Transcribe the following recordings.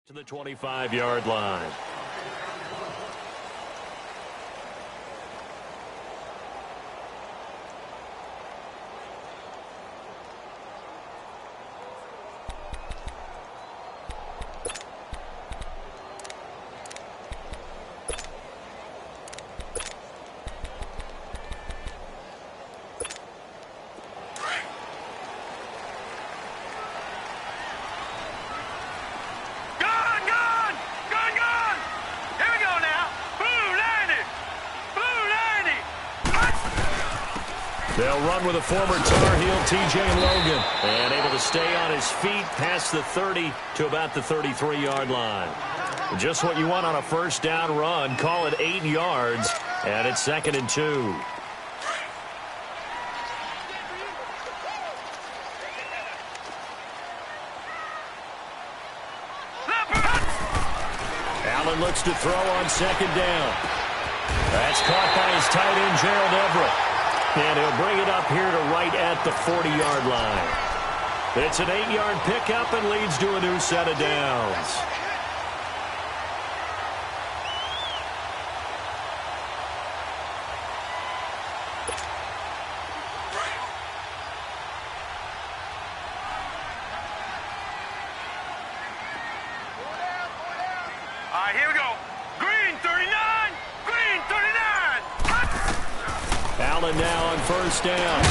To the 25-yard line. They'll run with a former Tar Heel, T.J. Logan, and able to stay on his feet past the 30 to about the 33-yard line. Just what you want on a first down run. Call it 8 yards, and it's 2nd and 2. Allen looks to throw on 2nd down. That's caught by his tight end, Gerald Everett. And he'll bring it up here to right at the 40-yard line. It's an 8-yard pickup and leads to a new set of downs. All right, here we go. Green 39. Green 39. Allen now on first down.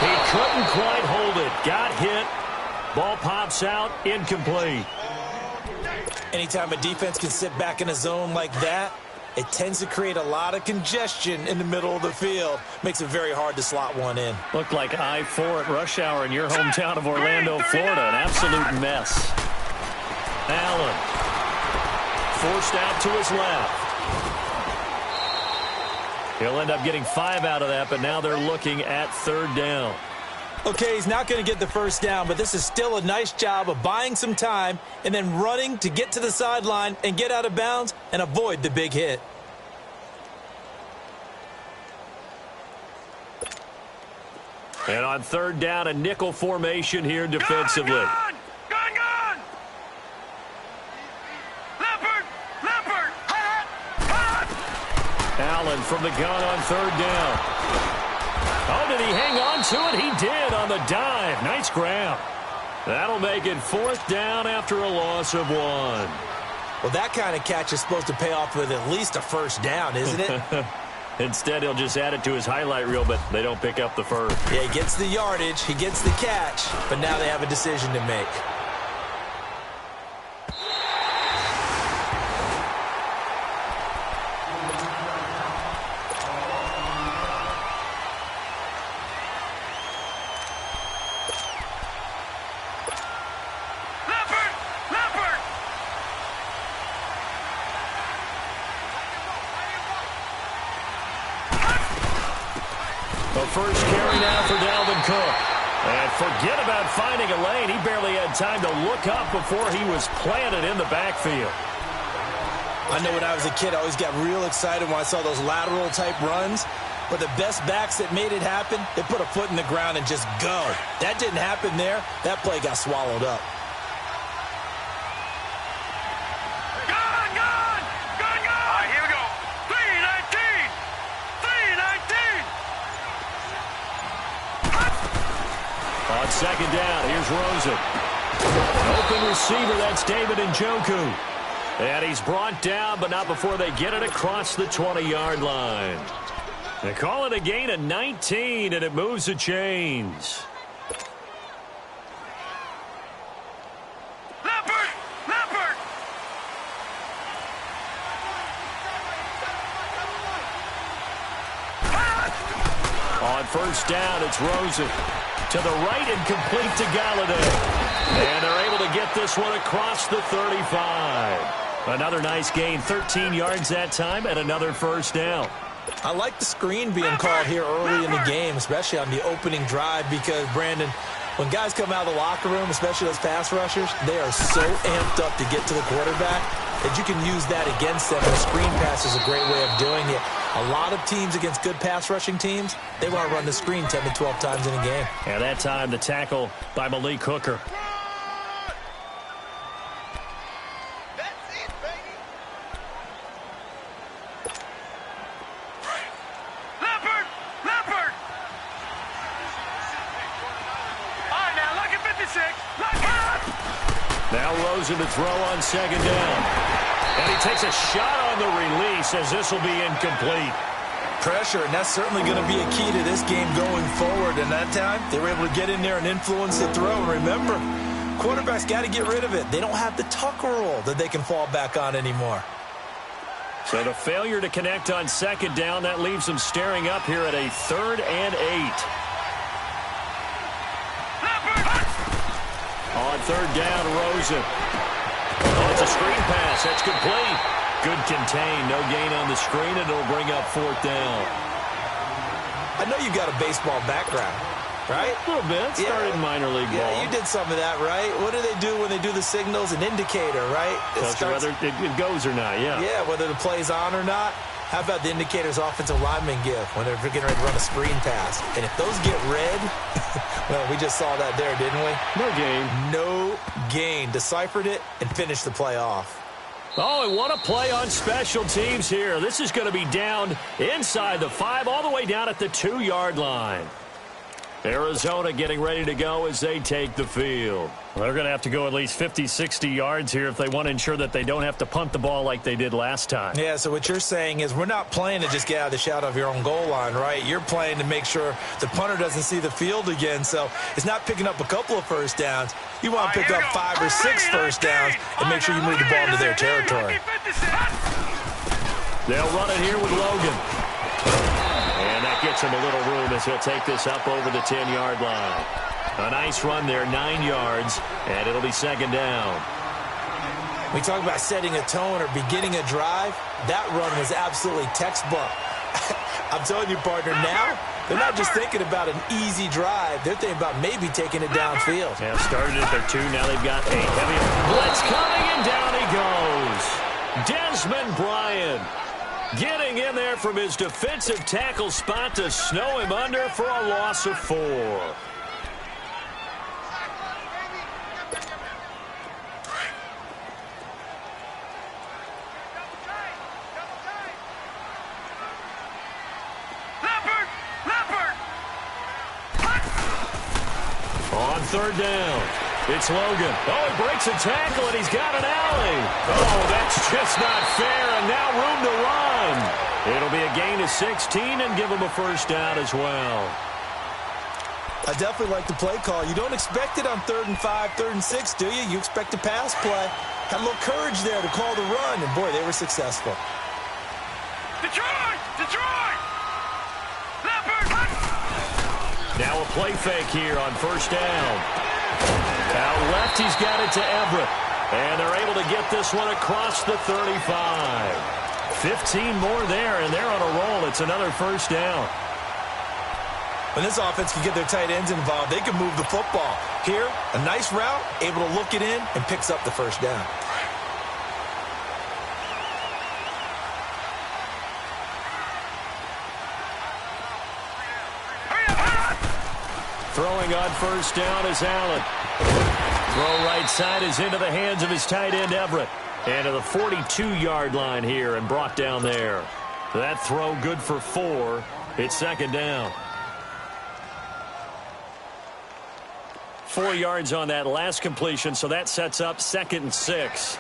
He couldn't quite hold it. Got hit. Ball pops out. Incomplete. Anytime a defense can sit back in a zone like that, it tends to create a lot of congestion in the middle of the field. Makes it very hard to slot one in. Looked like I-4 at rush hour in your hometown of Orlando, Florida. An absolute mess. Allen forced out to his left. He'll end up getting 5 out of that, but now they're looking at 3rd down. Okay, he's not going to get the first down, but this is still a nice job of buying some time and then running to get to the sideline and get out of bounds and avoid the big hit. And on 3rd down, a nickel formation here defensively. Gun! Leopard! Allen from the gun on 3rd down. Oh, did he hang on to it? He did on the dive. Nice grab. That'll make it 4th down after a loss of 1. Well, that kind of catch is supposed to pay off with at least a first down, isn't it? Instead, he'll just add it to his highlight reel, but they don't pick up the first. Yeah, he gets the yardage, he gets the catch, but now they have a decision to make. First carry now for Dalvin Cook. And forget about finding a lane. He barely had time to look up before he was planted in the backfield. I know when I was a kid, I always got real excited when I saw those lateral-type runs. But the best backs that made it happen, they put a foot in the ground and just go. That didn't happen there. That play got swallowed up. On 2nd down, here's Rosen. Open receiver, that's David Njoku. And he's brought down, but not before they get it across the 20-yard line. They call it a gain of 19, and it moves the chains. Leopard! On first down, it's Rosen. To the right and complete to Galladay. And they're able to get this one across the 35. Another nice gain, 13 yards that time, and another first down. I like the screen being called here early in the game, especially on the opening drive, because, Brandon, when guys come out of the locker room, especially those pass rushers, they are so amped up to get to the quarterback that you can use that against them. The screen pass is a great way of doing it. A lot of teams against good pass rushing teams, they want to run the screen 10 to 12 times in a game. And that time, the tackle by Malik Hooker. Rosen to throw on second down. And he takes a shot on the release as this will be incomplete. Pressure, and that's certainly going to be a key to this game going forward. And that time, they were able to get in there and influence the throw. Remember, quarterbacks got to get rid of it. They don't have the tuck rule that they can fall back on anymore. So the failure to connect on second down, that leaves them staring up here at a 3rd and 8. On 3rd down, Rosen. Oh, it's a screen pass. That's complete. Good contain. No gain on the screen, and it'll bring up 4th down. I know you've got a baseball background, right? A little bit. Started in minor league ball. Yeah, you did some of that, right? What do they do when they do the signals? An indicator, right? Whether it goes or not, yeah. Yeah, whether the play's on or not. How about the indicators offensive linemen give when they're getting ready to run a screen pass? And if those get red, well, we just saw that there, didn't we? No gain. No gain. Deciphered it and finished the play off. Oh, and what a play on special teams here. This is going to be down inside the 5, all the way down at the 2-yard line. Arizona getting ready to go as they take the field. Well, they're going to have to go at least 50, 60 yards here if they want to ensure that they don't have to punt the ball like they did last time. Yeah, so what you're saying is we're not playing to just get out of the shadow of your own goal line, right? You're playing to make sure the punter doesn't see the field again. So it's not picking up a couple of first downs. You want to pick up 5 or 6 first downs and make sure you move the ball into their territory. They'll run it here with Logan. And that gets him a little room as he'll take this up over the 10-yard line. A nice run there, 9 yards, and it'll be second down. We talk about setting a tone or beginning a drive. That run was absolutely textbook. I'm telling you, partner, now they're not just thinking about an easy drive. They're thinking about maybe taking it downfield. Yeah, started at their 2. Now they've got a heavy blitz coming, and down he goes. Desmond Bryant getting in there from his defensive tackle spot to snow him under for a loss of 4. On 3rd down, it's Logan. Oh, he breaks a tackle, and he's got an alley. Oh, that's just not fair, and now room to run. It'll be a gain of 16 and give him a first down as well. I definitely like the play call. You don't expect it on 3rd and 5, 3rd and 6, do you? You expect a pass play. Had a little courage there to call the run, and, boy, they were successful. Detroit! Detroit! Now a play fake here on 1st down. Out left, he's got it to Everett. And they're able to get this one across the 35. 15 more there, and they're on a roll. It's another first down. When this offense can get their tight ends involved, they can move the football. Here, a nice route, able to look it in, and picks up the first down. Throwing on 1st down is Allen. Throw right side is into the hands of his tight end, Everett. And to the 42-yard line here and brought down there. That throw good for 4. It's second down. 4 yards on that last completion, so that sets up 2nd and 6.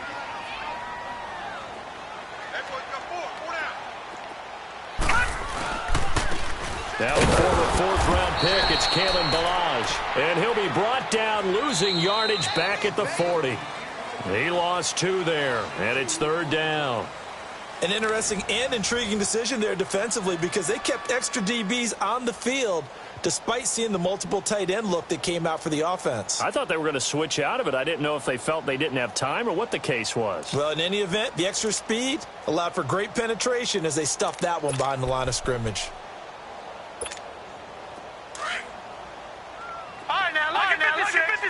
Now the former 4th-round pick, it's Kalen Ballage. And he'll be brought down, losing yardage back at the 40. He lost 2 there, and it's 3rd down. An interesting and intriguing decision there defensively because they kept extra DBs on the field despite seeing the multiple tight end look that came out for the offense. I thought they were going to switch out of it. I didn't know if they felt they didn't have time or what the case was. Well, in any event, the extra speed allowed for great penetration as they stuffed that one behind the line of scrimmage.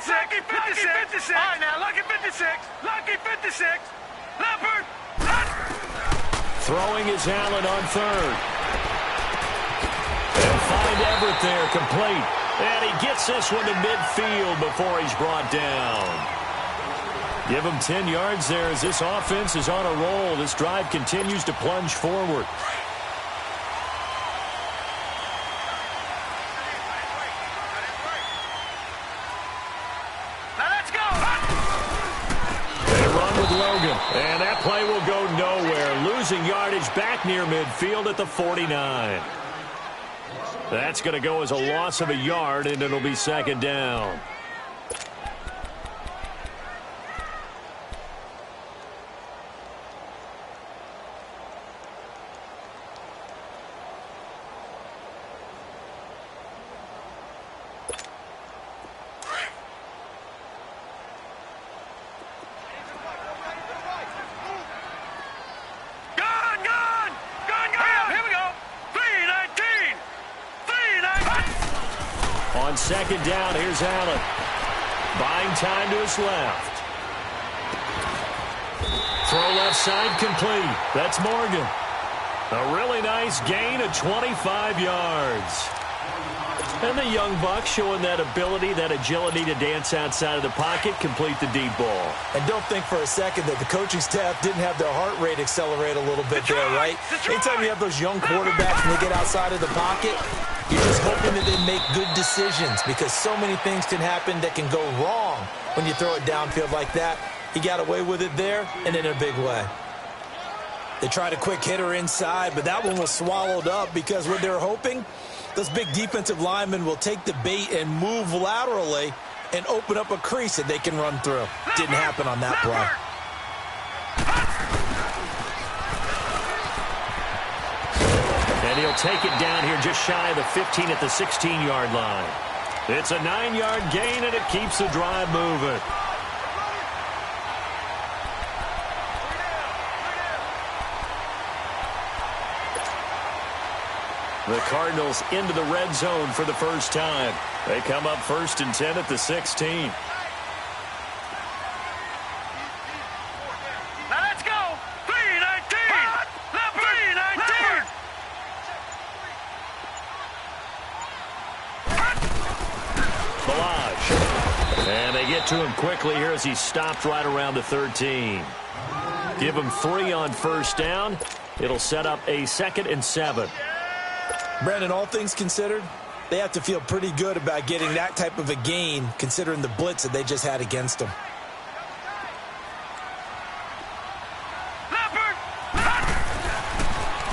Lucky 56. All right, now, Lucky 56. Lucky 56. Leopard. Throwing is Allen on 3rd. And find Everett there, complete. And he gets this one to midfield before he's brought down. Give him 10 yards there as this offense is on a roll. This drive continues to plunge forward. yardage back near midfield at the 49. That's going to go as a loss of a yard, and it'll be second down. On second down, here's Allen. Buying time to his left. Throw left side complete. That's Morgan. A really nice gain of 25 yards. And the young buck showing that ability, that agility to dance outside of the pocket, complete the deep ball. And don't think for a second that the coaching staff didn't have their heart rate accelerate a little bit there, right? Anytime you have those young quarterbacks and they get outside of the pocket, you're just hoping that they make good decisions because so many things can happen that can go wrong when you throw it downfield like that. He got away with it there and in a big way. They tried a quick hitter inside, but that one was swallowed up because what they're hoping, those big defensive linemen will take the bait and move laterally and open up a crease that they can run through. Didn't happen on that play. And he'll take it down here just shy of the 15 at the 16-yard line. It's a 9-yard gain, and it keeps the drive moving. The Cardinals into the red zone for the first time. They come up 1st and 10 at the 16. To him quickly here as he stopped right around the 13. Give him 3 on first down. It'll set up a 2nd and 7. Brandon, all things considered, they have to feel pretty good about getting that type of a gain considering the blitz that they just had against them.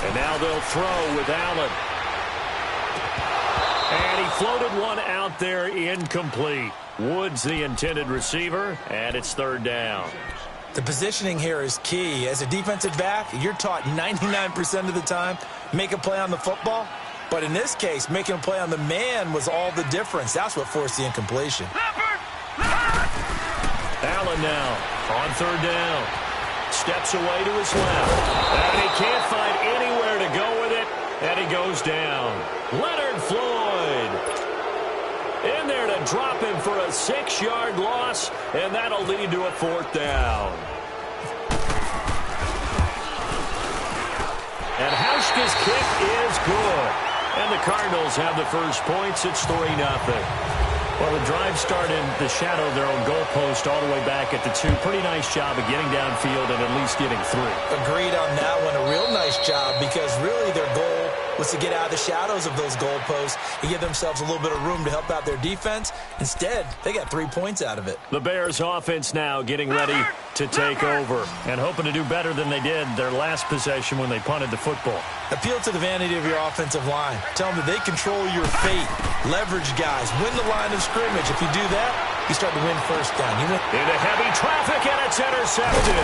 And now they'll throw with Allen. And he floated one out there incomplete. Woods the intended receiver, and it's 3rd down. The positioning here is key. As a defensive back, you're taught 99% of the time, make a play on the football. But in this case, making a play on the man was all the difference. That's what forced the incompletion. Allen now on 3rd down. Steps away to his left. And he can't find anywhere to go with it, and he goes down. Leonard Floyd in there to drop him for a 6-yard loss, and that'll lead to a 4th down. And Hauschka's kick is good. And the Cardinals have the first points. It's 3-0. Well, the drive started in the shadow of their own goalpost all the way back at the 2. Pretty nice job of getting downfield and at least getting 3. Agreed on that one. A real nice job because really their goal was to get out of the shadows of those goalposts and give themselves a little bit of room to help out their defense. Instead, they got 3 points out of it. The Bears offense now getting ready to take over and hoping to do better than they did their last possession when they punted the football. Appeal to the vanity of your offensive line. Tell them that they control your fate. Leverage guys. Win the line of scrimmage. If you do that, you start to win first down. Into heavy traffic, and it's intercepted.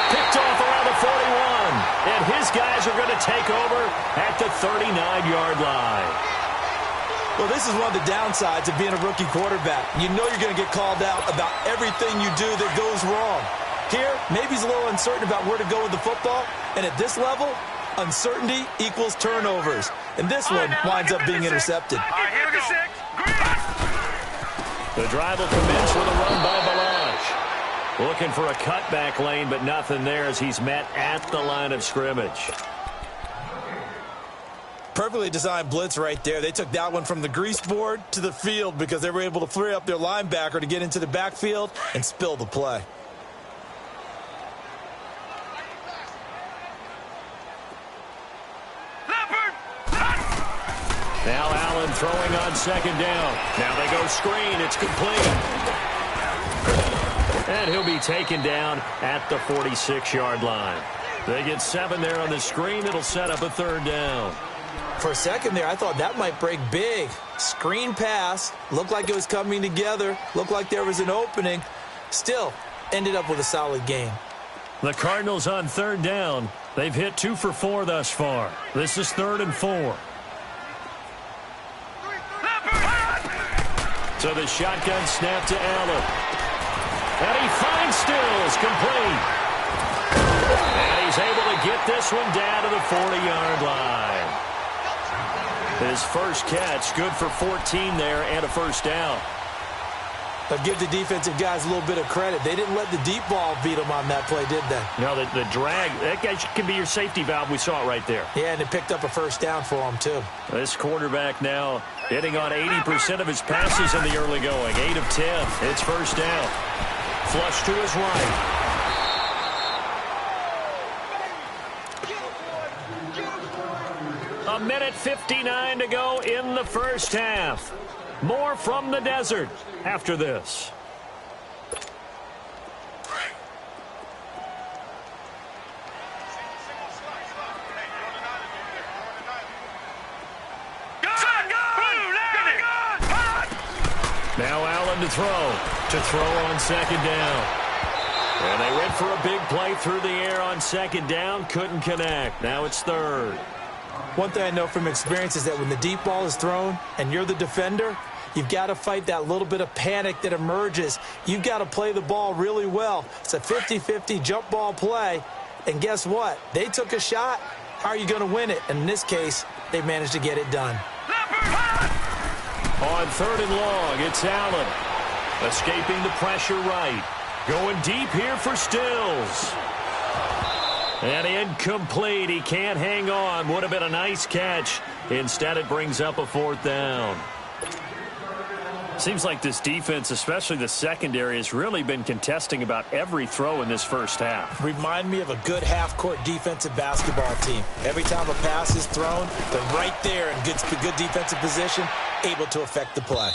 Picked off around the 41. And his guys are going to take over at the 39-yard line. Well, this is one of the downsides of being a rookie quarterback. You know you're going to get called out about everything you do that goes wrong. Here, maybe he's a little uncertain about where to go with the football. And at this level, uncertainty equals turnovers. And this one winds up being intercepted. The drive will commence with a run by Balaj. Looking for a cutback lane, but nothing there as he's met at the line of scrimmage. Perfectly designed blitz right there. They took that one from the grease board to the field because they were able to free up their linebacker to get into the backfield and spill the play. Now Allen throwing on 2nd down. Now they go screen. It's complete. And he'll be taken down at the 46-yard line. They get 7 there on the screen. It'll set up a 3rd down. For a second there, I thought that might break big. Screen pass. Looked like it was coming together. Looked like there was an opening. Still, ended up with a solid game. The Cardinals on 3rd down. They've hit 2 for 4 thus far. This is 3rd and 4. So the shotgun snap to Allen. And he finds Stills, complete. And he's able to get this one down to the 40-yard line. His first catch, good for 14 there and a 1st down. But give the defensive guys a little bit of credit. They didn't let the deep ball beat them on that play, did they? No, the drag, that guy can be your safety valve. We saw it right there. Yeah, and it picked up a 1st down for him, too. This quarterback now hitting on 80% of his passes in the early going. 8 of 10. It's 1st down. Flush to his right. A minute 59 to go in the first half. More from the desert after this. Now Allen to throw on 2nd down. And they went for a big play through the air on 2nd down. Couldn't connect. Now it's 3rd. One thing I know from experience is that when the deep ball is thrown and you're the defender, you've got to fight that little bit of panic that emerges. You've got to play the ball really well. It's a 50-50 jump ball play. And guess what? They took a shot. How are you going to win it? And in this case, they managed to get it done. On 3rd and long, it's Allen. Escaping the pressure right. Going deep here for Stills. And incomplete. He can't hang on. Would have been a nice catch. Instead, it brings up a 4th down. Seems like this defense, especially the secondary, has really been contesting about every throw in this first half. Remind me of a good half-court defensive basketball team. Every time a pass is thrown, they're right there in good defensive position, able to affect the play.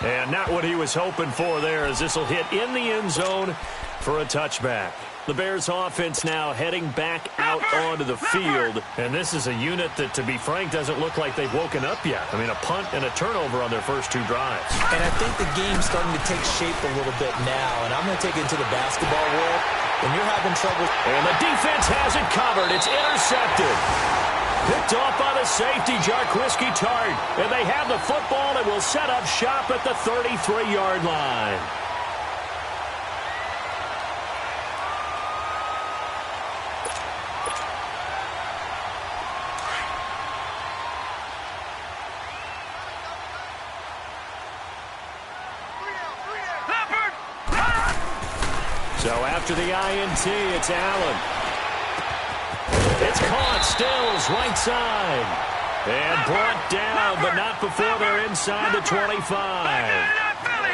And not what he was hoping for there, as this will hit in the end zone for a touchback. The Bears offense now heading back out onto the field. And this is a unit that, to be frank, doesn't look like they've woken up yet. I mean, a punt and a turnover on their first 2 drives. And I think the game's starting to take shape a little bit now. And I'm going to take it to the basketball world. When you're having trouble. And the defense has it covered. It's intercepted. Picked off by the safety, Jarquiski Tart. And they have the football and will set up shop at the 33-yard line. So after the INT, it's Allen. It's caught. Stills right side. And brought down, but not before they're inside the 25.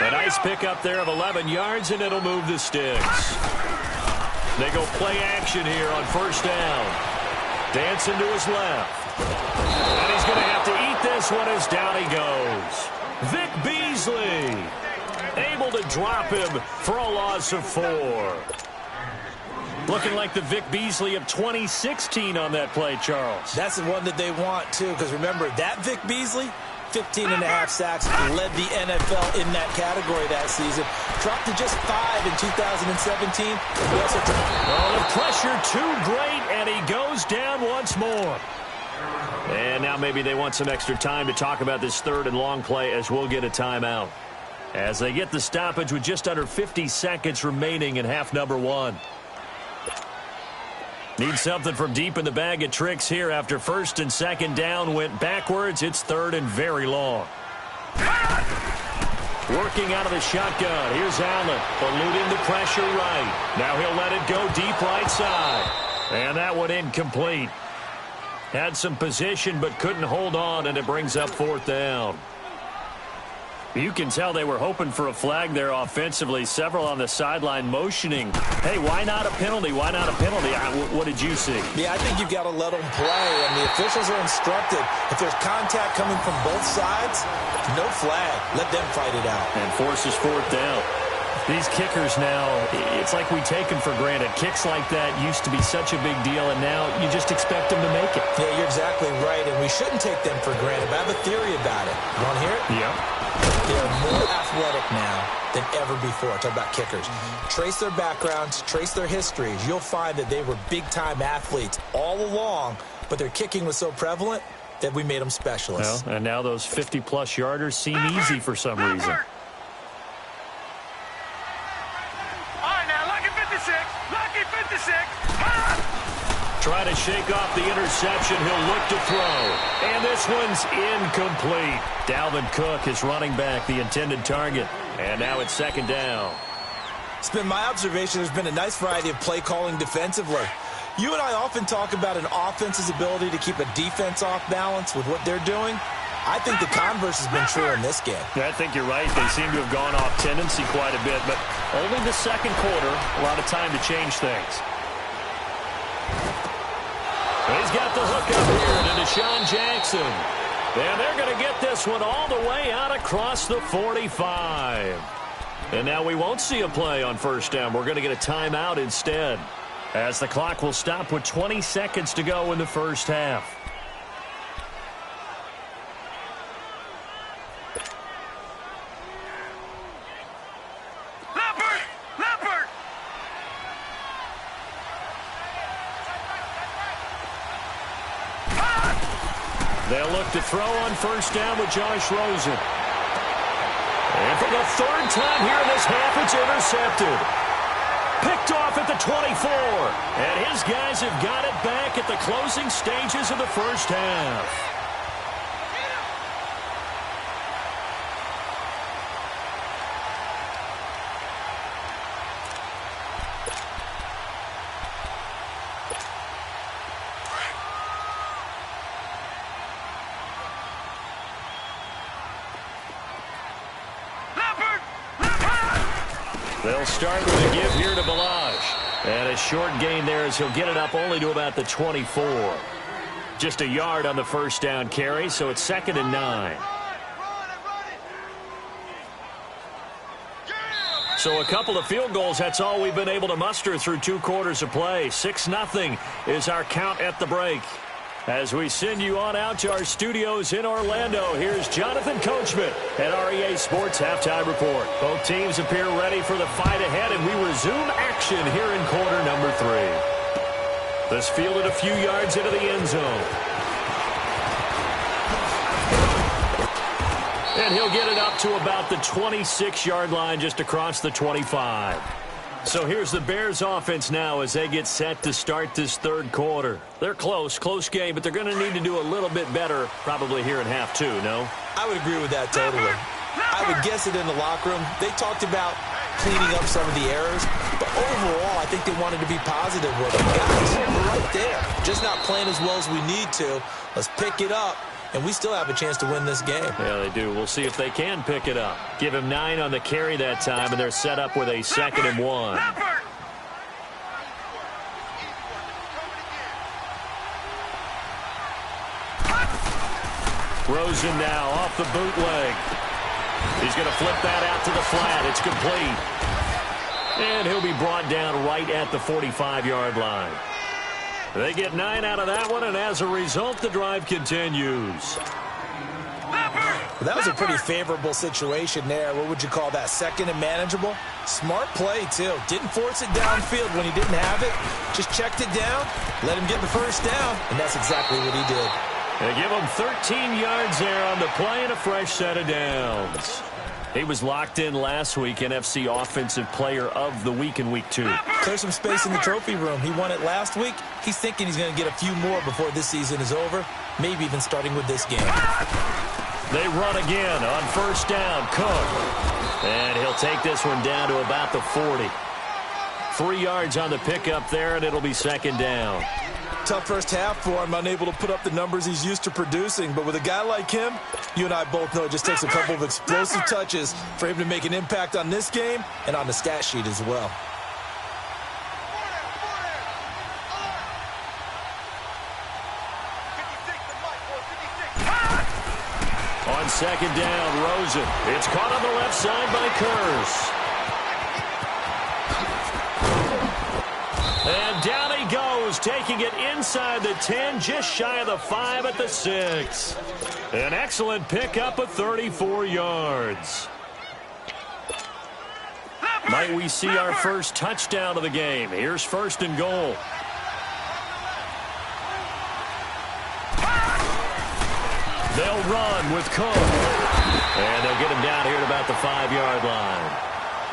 A nice pickup there of 11 yards, and it'll move the sticks. They go play action here on 1st down. Dancing to his left. And he's going to have to eat this one as down he goes. Vic Beasley able to drop him for a loss of 4. Looking like the Vic Beasley of 2016 on that play, Charles. That's the one that they want, too, because remember, that Vic Beasley, 15.5 sacks, led the NFL in that category that season. Dropped to just 5 in 2017. The pressure too great, and he goes down once more. And now maybe they want some extra time to talk about this 3rd and long play, as we'll get a timeout. As they get the stoppage with just under 50 seconds remaining in half number 1. Need something from deep in the bag of tricks here after 1st and 2nd down went backwards. It's 3rd and very long. Working out of the shotgun. Here's Allen, eluding the pressure right. Now he'll let it go deep right side. And that one incomplete. Had some position but couldn't hold on, and it brings up 4th down. You can tell they were hoping for a flag there offensively. Several on the sideline motioning. Hey, why not a penalty? Why not a penalty? What did you see? Yeah, I think you've got to let them play, and the officials are instructed. If there's contact coming from both sides, no flag. Let them fight it out. And forces 4th down. These kickers now, it's like we take them for granted. Kicks like that used to be such a big deal, and now you just expect them to make it. Yeah, you're exactly right, and we shouldn't take them for granted. But I have a theory about it. You want to hear it? Yeah. They are more athletic now than ever before. Talk about kickers. Trace their backgrounds, trace their histories. You'll find that they were big-time athletes all along, but their kicking was so prevalent that we made them specialists. Well, and now those 50-plus yarders seem easy for some reason. Lucky 56. Try to shake off the interception. He'll look to throw. And this one's incomplete. Dalvin Cook is running back, the intended target. And now it's second down. It's been my observation there's been a nice variety of play calling defensively. You and I often talk about an offense's ability to keep a defense off balance with what they're doing. I think the converse has been true in this game. I think you're right. They seem to have gone off tendency quite a bit, but only the second quarter, a lot of time to change things. He's got the hook up here to Deshaun Jackson. And they're going to get this one all the way out across the 45. And now we won't see a play on first down. We're going to get a timeout instead, as the clock will stop with 20 seconds to go in the first half. They'll look to throw on first down with Josh Rosen. And for the third time here in this half, it's intercepted. Picked off at the 24. And his guys have got it back at the closing stages of the first half. They'll start with a give here to Balaj. And a short gain there as he'll get it up only to about the 24. Just a yard on the first down carry, so it's 2nd and 9. So a couple of field goals, that's all we've been able to muster through 2 quarters of play. 6-0 is our count at the break. As we send you on out to our studios in Orlando, here's Jonathan Coachman at REA Sports Halftime Report. Both teams appear ready for the fight ahead, and we resume action here in quarter number 3. This fielded a few yards into the end zone. And he'll get it up to about the 26-yard line, just across the 25. So here's the Bears offense now as they get set to start this third quarter. They're close game, but they're going to need to do a little bit better probably here in half 2, no? I would agree with that totally. I would guess it in the locker room. They talked about cleaning up some of the errors, but overall I think they wanted to be positive with them. Guys, we're right there. Just not playing as well as we need to. Let's pick it up. And we still have a chance to win this game. Yeah, they do. We'll see if they can pick it up. Give him 9 on the carry that time, and they're set up with a 2nd and 1. Rosen now off the bootleg. He's going to flip that out to the flat. It's complete. And he'll be brought down right at the 45-yard line. They get 9 out of that one, and as a result, the drive continues. Well, that was a pretty favorable situation there. What would you call that? 2nd and manageable? Smart play, too. Didn't force it downfield when he didn't have it. Just checked it down, let him get the first down, and that's exactly what he did. They give him 13 yards there on the play and a fresh set of downs. He was locked in last week, NFC Offensive Player of the Week in Week 2. Clear some space in the trophy room. He won it last week. He's thinking he's going to get a few more before this season is over, maybe even starting with this game. They run again on first down. Cook. And he'll take this one down to about the 40. 3 yards on the pickup there, and it'll be 2nd down. Tough first half for him, unable to put up the numbers he's used to producing. But with a guy like him, you and I both know it just takes a couple of explosive touches for him to make an impact on this game and on the stat sheet as well. On 2nd down, Rosen. It's caught on the left side by Kurz. making it inside the 10, just shy of the 5 at the 6. An excellent pickup of 34 yards. Might we see our first touchdown of the game? Here's 1st and goal. They'll run with Cook. And they'll get him down here at about the 5-yard line.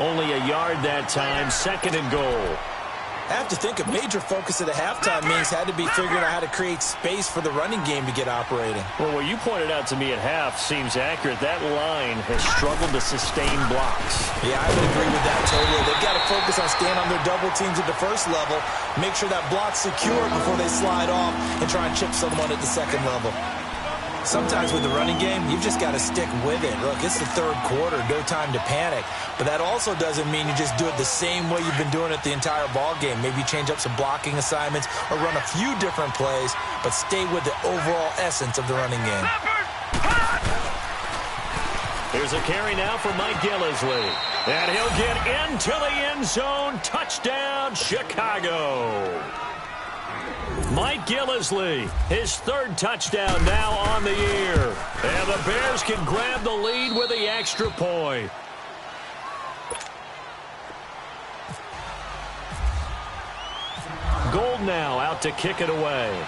Only a yard that time, 2nd and goal. I have to think a major focus at the halftime means had to be figuring out how to create space for the running game to get operating. Well, what you pointed out to me at half seems accurate. That line has struggled to sustain blocks. Yeah, I would agree with that totally. They've got to focus on staying on their double teams at the first level, make sure that block's secure before they slide off and try and chip someone at the 2nd level. Sometimes with the running game, you've just got to stick with it. Look, it's the 3rd quarter, no time to panic. But that also doesn't mean you just do it the same way you've been doing it the entire ball game. Maybe change up some blocking assignments or run a few different plays, but stay with the overall essence of the running game. Here's a carry now for Mike Gillisley. And he'll get into the end zone. Touchdown, Chicago. Mike Gillisley, his 3rd touchdown now on the year. And the Bears can grab the lead with the extra point. Gold now out to kick it away.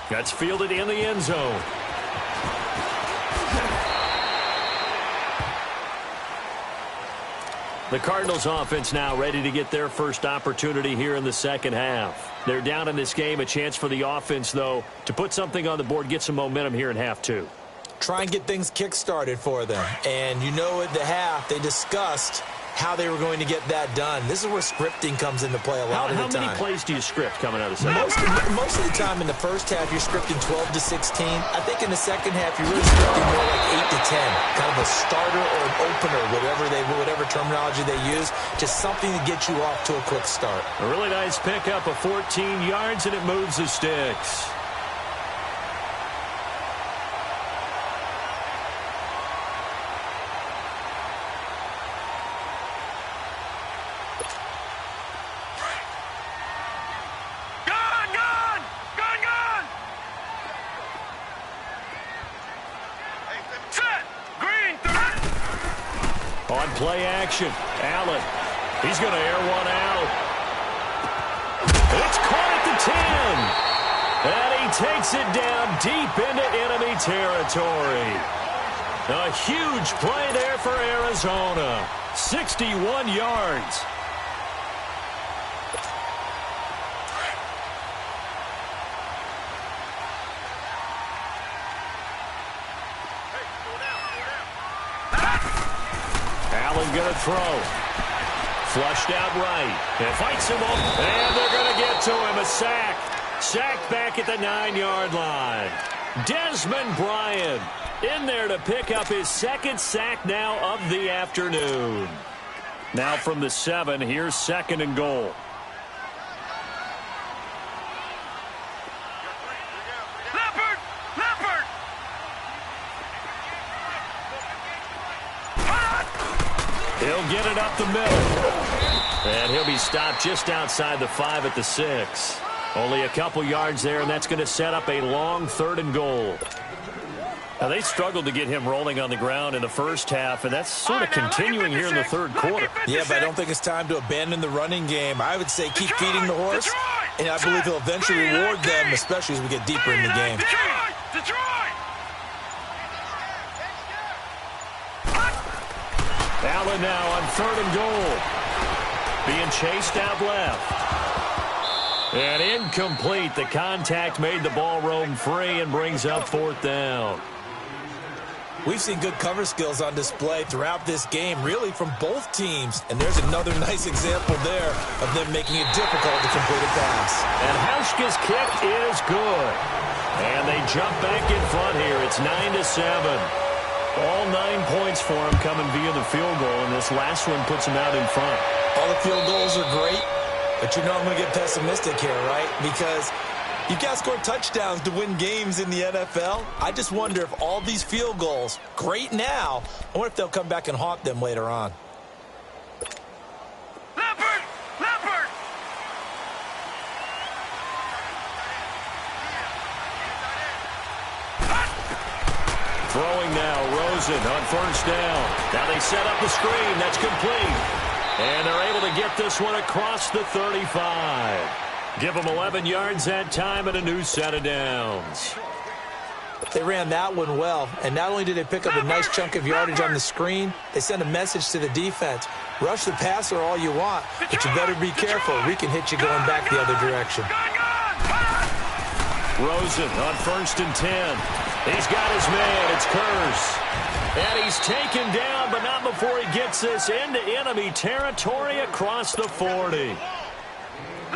That's fielded in the end zone. The Cardinals offense now ready to get their first opportunity here in the 2nd half. They're down in this game. A chance for the offense, though, to put something on the board, get some momentum here in half 2. Try and get things kick-started for them. And you know at the half, they discussed how they were going to get that done. This is where scripting comes into play a lot of the time. How many plays do you script coming out of the 2nd? Most of the time in the first half, you're scripting 12 to 16. I think in the 2nd half, you're really scripting more like 8 to 10. Kind of a starter or an opener, whatever terminology they use. Just something to get you off to a quick start. A really nice pickup of 14 yards, and it moves the sticks. On play action, Allen. He's going to air one out. It's caught at the 10. And he takes it down deep into enemy territory. A huge play there for Arizona. 61 yards. Going to throw. Flushed out right. And fights him off. And they're going to get to him. A sack. Sacked back at the 9-yard line. Desmond Bryant in there to pick up his 2nd sack now of the afternoon. Now from the 7, here's 2nd and goal. He'll get it up the middle. And he'll be stopped just outside the 5 at the 6. Only a couple yards there, and that's going to set up a long 3rd and goal. Now, they struggled to get him rolling on the ground in the first half, and that's sort of continuing here in the 3rd quarter. Yeah, but I don't think it's time to abandon the running game. I would say keep feeding the horse, and I believe he'll eventually reward them, especially as we get deeper in the game. Allen now on 3rd and goal. Being chased out left. And incomplete. The contact made the ball roam free and brings up 4th down. We've seen good cover skills on display throughout this game, really from both teams. And there's another nice example there of them making it difficult to complete a pass. And Hauschka's kick is good. And they jump back in front here. It's 9-7. All 9 points for him coming via the field goal, and this last one puts him out in front. All the field goals are great, but you know I'm going to get pessimistic here, right? Because you've got to score touchdowns to win games in the NFL. I just wonder if all these field goals, great now, I wonder if they'll come back and haunt them later on. Throwing now, Rosen on first down. Now they set up the screen. That's complete. And they're able to get this one across the 35. Give them 11 yards that time and a new set of downs. They ran that one well, and not only did they pick up a nice chunk of yardage on the screen, they sent a message to the defense. Rush the passer all you want, but you better be careful. We can hit you going back the other direction. Rosen on first and 10. He's got his man. It's Curse. And he's taken down, but not before he gets this into enemy territory across the 40.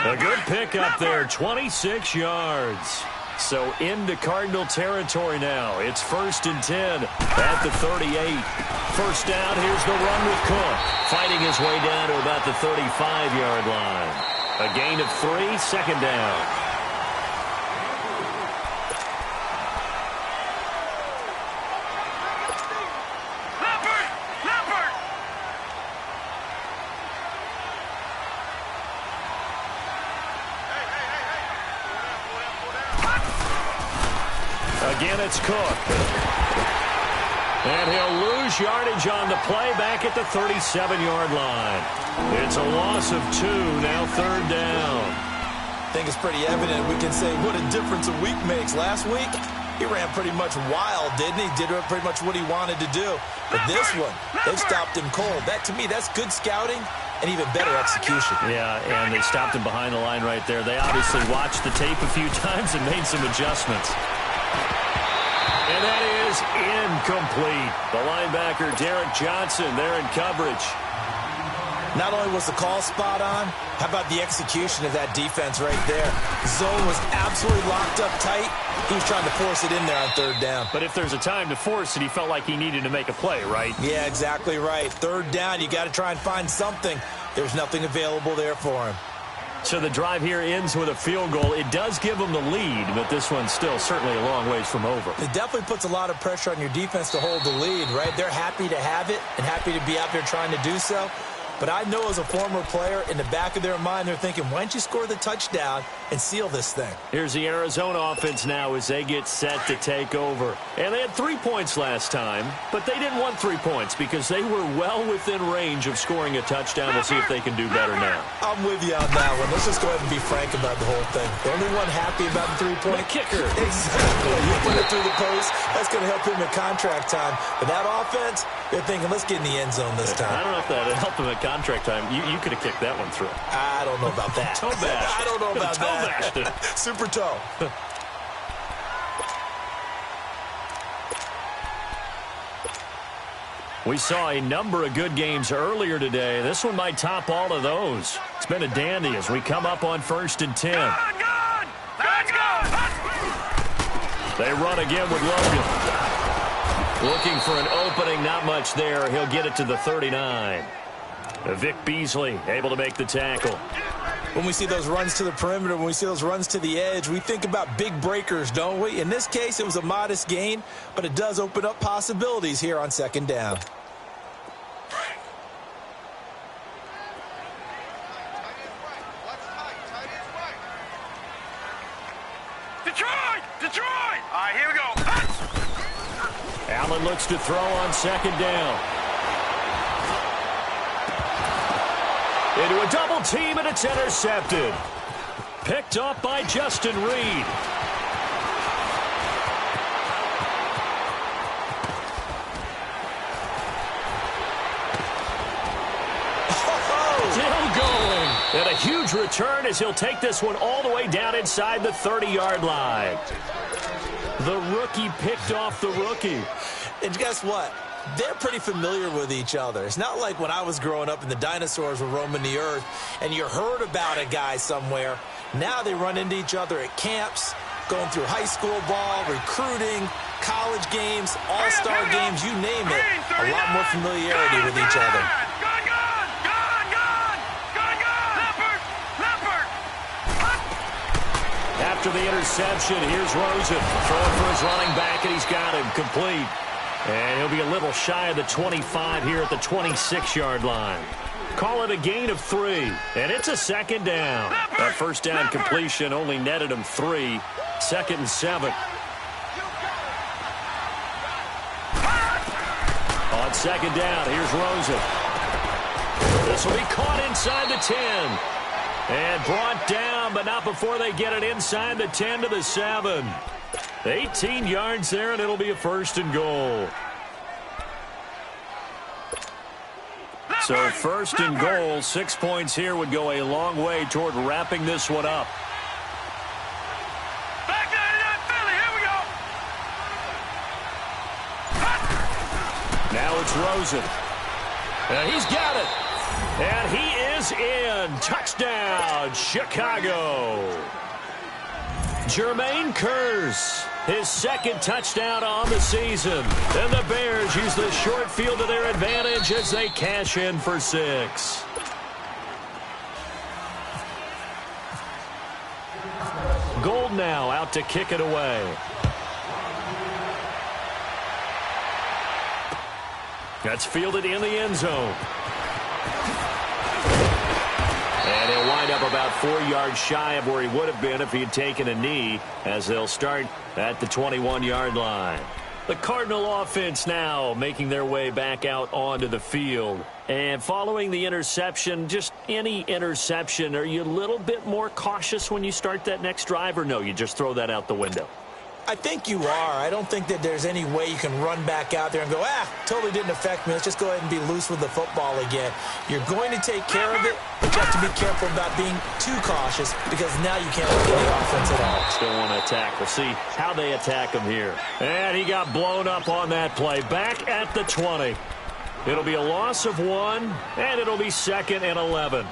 A good pickup there, 26 yards. So into Cardinal territory now. It's first and 10 at the 38. First down, here's the run with Cook. Fighting his way down to about the 35-yard line. A gain of 3, second down. Again, it's Cook. And he'll lose yardage on the play back at the 37-yard line. It's a loss of 2, now third down. I think it's pretty evident. We can say what a difference a week makes. Last week, he ran pretty much wild, didn't he? Did pretty much what he wanted to do. But this one, they've stopped him cold. That, to me, that's good scouting and even better execution. Yeah, and they stopped him behind the line right there. They obviously watched the tape a few times and made some adjustments. And that is incomplete. The linebacker, Derek Johnson, there in coverage. Not only was the call spot on, how about the execution of that defense right there? Zone was absolutely locked up tight. He was trying to force it in there on third down. But if there's a time to force it, he felt like he needed to make a play, right? Yeah, exactly right. Third down, you got to try and find something. There's nothing available there for him. So the drive here ends with a field goal. It does give them the lead, but this one's still certainly a long ways from over. It definitely puts a lot of pressure on your defense to hold the lead, right? They're happy to have it and happy to be out there trying to do so. But I know as a former player, in the back of their mind, they're thinking, why don't you score the touchdown and seal this thing? Here's the Arizona offense now as they get set to take over. And they had 3 points last time, but they didn't want 3 points because they were well within range of scoring a touchdown. We'll see if they can do better now. I'm with you on that one. Let's just go ahead and be frank about the whole thing. The only one happy about the 3-point kicker. Exactly. You put it through the post. That's going to help him in contract time. But that offense, they're thinking, let's get in the end zone this time. I don't know if that helped him at contract time. You could have kicked that one through. I don't know about that. Toe bash. I don't know about that. Super toe. We saw a number of good games earlier today. This one might top all of those. It's been a dandy as we come up on first and 10. Let's go! They run again with Logan. Looking for an opening, not much there. He'll get it to the 39. Vic Beasley able to make the tackle. When we see those runs to the perimeter, when we see those runs to the edge, we think about big breakers, don't we? In this case, it was a modest gain, but it does open up possibilities here on second down. Detroit! Detroit! All right, here we go. Allen looks to throw on second down. Into a double team, and it's intercepted. Picked up by Justin Reed. Still going. And a huge return as he'll take this one all the way down inside the 30-yard line. The rookie picked off the rookie. And guess what? They're pretty familiar with each other. It's not like when I was growing up and the dinosaurs were roaming the earth and you heard about a guy somewhere. Now they run into each other at camps, going through high school ball, recruiting, college games, all-star games, you name it. A lot more familiarity with each other. After the interception, here's Rosen. Throwing for his running back, and he's got him complete. And he'll be a little shy of the 25 here at the 26-yard line. Call it a gain of 3, and it's a second down. That first down completion only netted him 3. Second and 7. second down. Here's Rosen. This will be caught inside the 10. And brought down, but not before they get it inside the 10 to the 7. 18 yards there, and it'll be a 1st and goal. So 1st and goal, 6 points here would go a long way toward wrapping this one up. Back 99 Philly, here we go. Now it's Rosen. And he's got it. And he is in. Touchdown, Chicago. Jermaine Kearse, his 2nd touchdown on the season. And the Bears use the short field to their advantage as they cash in for 6. Gold now out to kick it away. That's fielded in the end zone. And he'll wind up about 4 yards shy of where he would have been if he had taken a knee, as they'll start at the 21-yard line. The Cardinal offense now making their way back out onto the field. And following the interception, just any interception, are you a little bit more cautious when you start that next drive, or no, you just throw that out the window? I think you are. I don't think that there's any way you can run back out there and go, totally didn't affect me. Let's just go ahead and be loose with the football again. You're going to take care of it, but you have to be careful about being too cautious, because now you can't look at the offense at all. Still want to attack. We'll see how they attack him here. And he got blown up on that play. Back at the 20. It'll be a loss of 1, and it'll be 2nd and 11.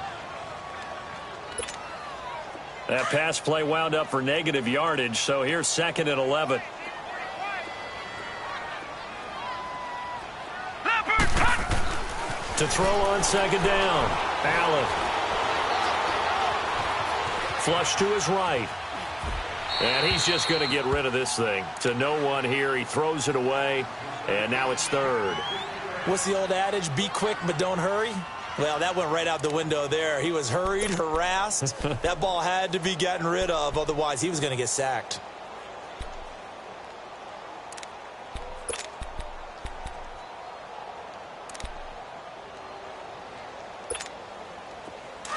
That pass play wound up for negative yardage, so here's 2nd and 11. To throw on 2nd down. Allen. Flush to his right. And he's just going to get rid of this thing. To no one here. He throws it away, and now it's 3rd. What's the old adage? Be quick, but don't hurry. Well, that went right out the window there. He was hurried, harassed. That ball had to be gotten rid of, otherwise he was going to get sacked.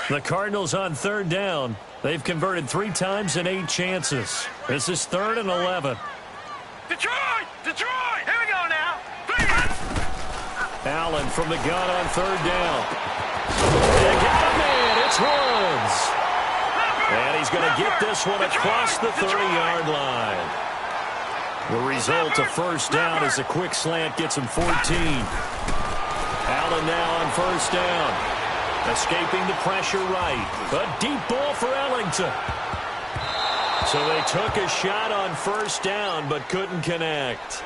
The Cardinals on 3rd down. They've converted 3 times in 8 chances. This is 3rd and 11. Detroit! Detroit! Here we go now. Allen from the gun on 3rd down. They got a man. It's Woods. And he's going to get this one across the 30-yard line. The result of 1st down is a quick slant gets him 14. Allen now on 1st down. Escaping the pressure right. A deep ball for Ellington. So they took a shot on 1st down but couldn't connect.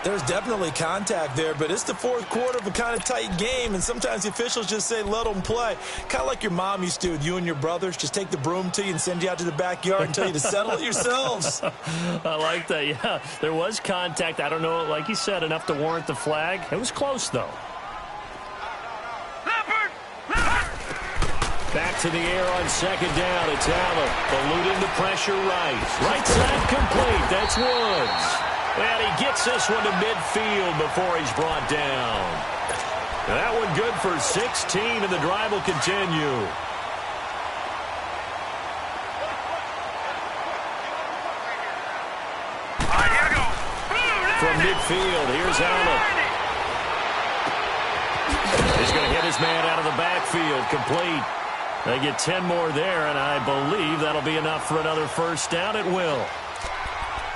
There's definitely contact there, but it's the 4th quarter of a kind of tight game, and sometimes the officials just say, let them play. Kind of like your mom used to with you and your brothers. Just take the broom to you and send you out to the backyard and tell you to settle it yourselves. I like that, yeah. There was contact. I don't know, like you said, enough to warrant the flag. It was close, though. Back to the air on 2nd down. It's Allen. Eluding the pressure right. Right side complete. That's Woods. And he gets this one to midfield before he's brought down. That one good for 16, and the drive will continue. From midfield, here's Allen. He's going to hit his man out of the backfield. Complete. They get 10 more there, and I believe that'll be enough for another 1st down. It will.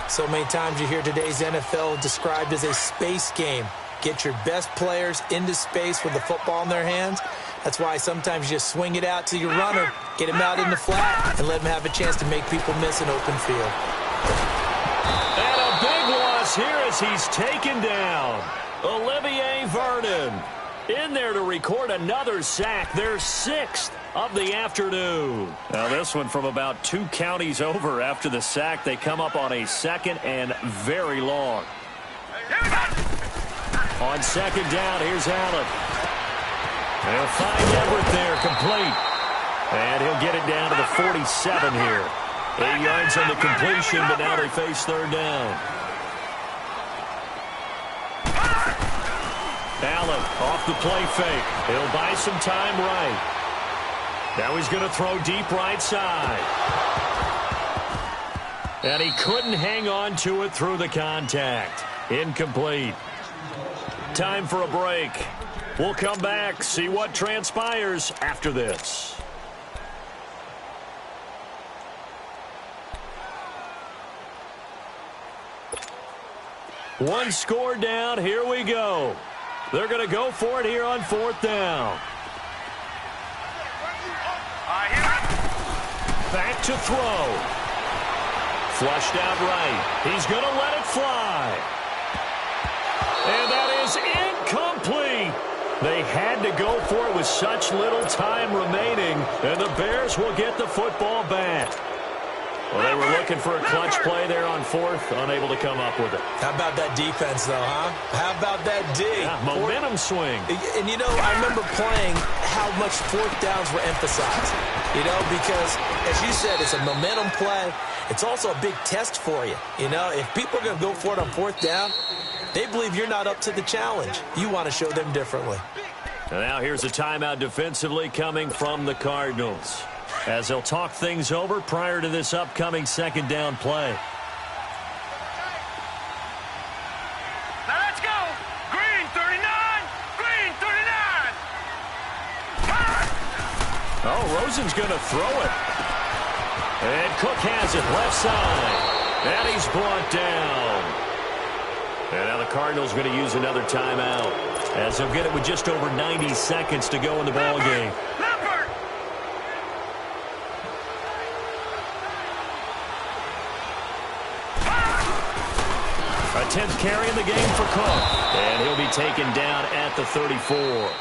So many times you hear today's NFL described as a space game. Get your best players into space with the football in their hands. That's why sometimes you just swing it out to your runner, get him out in the flat, and let him have a chance to make people miss an open field. And a big loss here as he's taken down. Olivier Vernon in there to record another sack. Their 6th of the afternoon. Now this one from about 2 counties over after the sack. They come up on a 2nd and very long. On 2nd down, here's Allen. They'll find Everett there, complete. And he'll get it down to the 47 here. 8 yards on the completion, but now they face 3rd down. Allen off the play fake. He'll buy some time right. Now he's going to throw deep right side. And he couldn't hang on to it through the contact. Incomplete. Time for a break. We'll come back, see what transpires after this. One score down. Here we go. They're going to go for it here on 4th down. Back to throw. Flushed out right. He's going to let it fly. And that is incomplete. They had to go for it with such little time remaining, and the Bears will get the football back. Well, they were looking for a clutch play there on 4th, unable to come up with it. How about that defense, though, huh? How about that D? Yeah, momentum swing. And, you know, I remember playing how much 4th downs were emphasized, you know, because, as you said, it's a momentum play. It's also a big test for you. You know, if people are going to go for it on 4th down, they believe you're not up to the challenge. You want to show them differently. And now here's a timeout defensively coming from the Cardinals, as they'll talk things over prior to this upcoming 2nd down play. Now let's go. Green 39. Green 39. Oh, Rosen's going to throw it. And Cook has it left side. And he's brought down. And now the Cardinals going to use another timeout, as they'll get it with just over 90 seconds to go in the ball game. A 10th carry in the game for Cook. And he'll be taken down at the 34.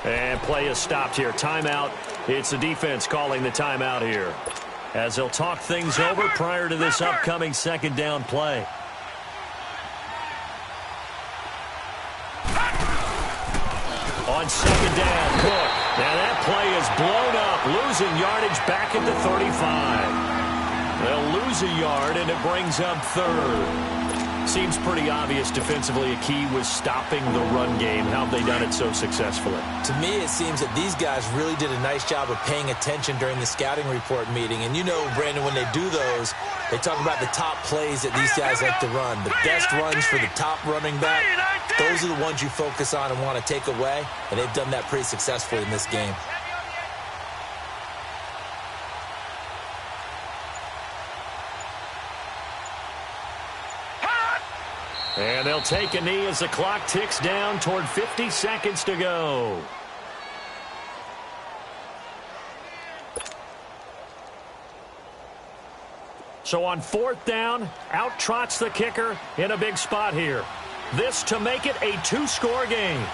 And play is stopped here. Timeout. It's the defense calling the timeout here, as they'll talk things over prior to this upcoming 2nd down play. On 2nd down, Cook. Now that play is blown up, losing yardage back at the 35. They'll lose a yard, and it brings up 3rd. Seems pretty obvious defensively a key was stopping the run game. How have they done it so successfully? To me, it seems that these guys really did a nice job of paying attention during the scouting report meeting. And you know, Brandon, when they do those, they talk about the top plays that these guys like to run. The best runs for the top running back, those are the ones you focus on and want to take away. And they've done that pretty successfully in this game. And they'll take a knee as the clock ticks down toward 50 seconds to go. So on 4th down, out trots the kicker in a big spot here. This to make it a 2-score game.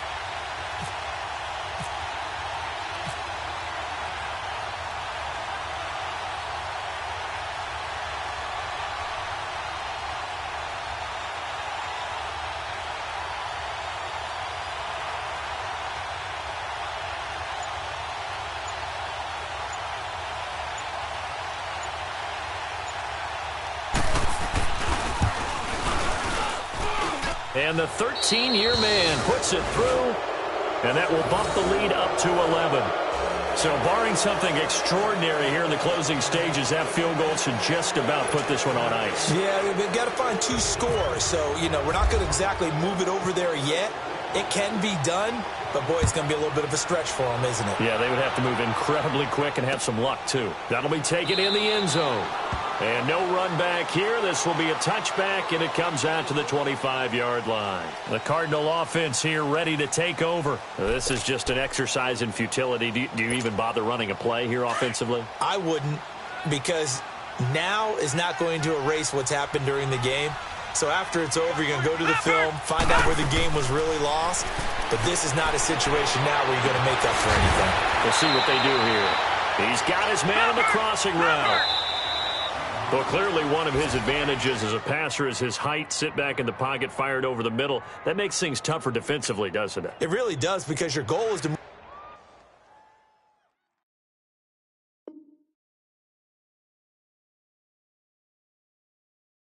And the 13-year man puts it through, and that will bump the lead up to 11. So barring something extraordinary here in the closing stages, that field goal should just about put this one on ice. Yeah, we've got to find 2 scores. So, you know, we're not going to exactly move it over there yet. It can be done, but, boy, it's going to be a little bit of a stretch for them, isn't it? Yeah, they would have to move incredibly quick and have some luck, too. That'll be taken in the end zone. And no run back here. This will be a touchback, and it comes out to the 25-yard line. The Cardinal offense here ready to take over. This is just an exercise in futility. Do you even bother running a play here offensively? I wouldn't, because now is not going to erase what's happened during the game. So after it's over, you're going to go to the film, find out where the game was really lost. But this is not a situation now where you're going to make up for anything. We'll see what they do here. He's got his man on the crossing route. Well, clearly one of his advantages as a passer is his height, sit back in the pocket, fired over the middle. That makes things tougher defensively, doesn't it? It really does, because your goal is to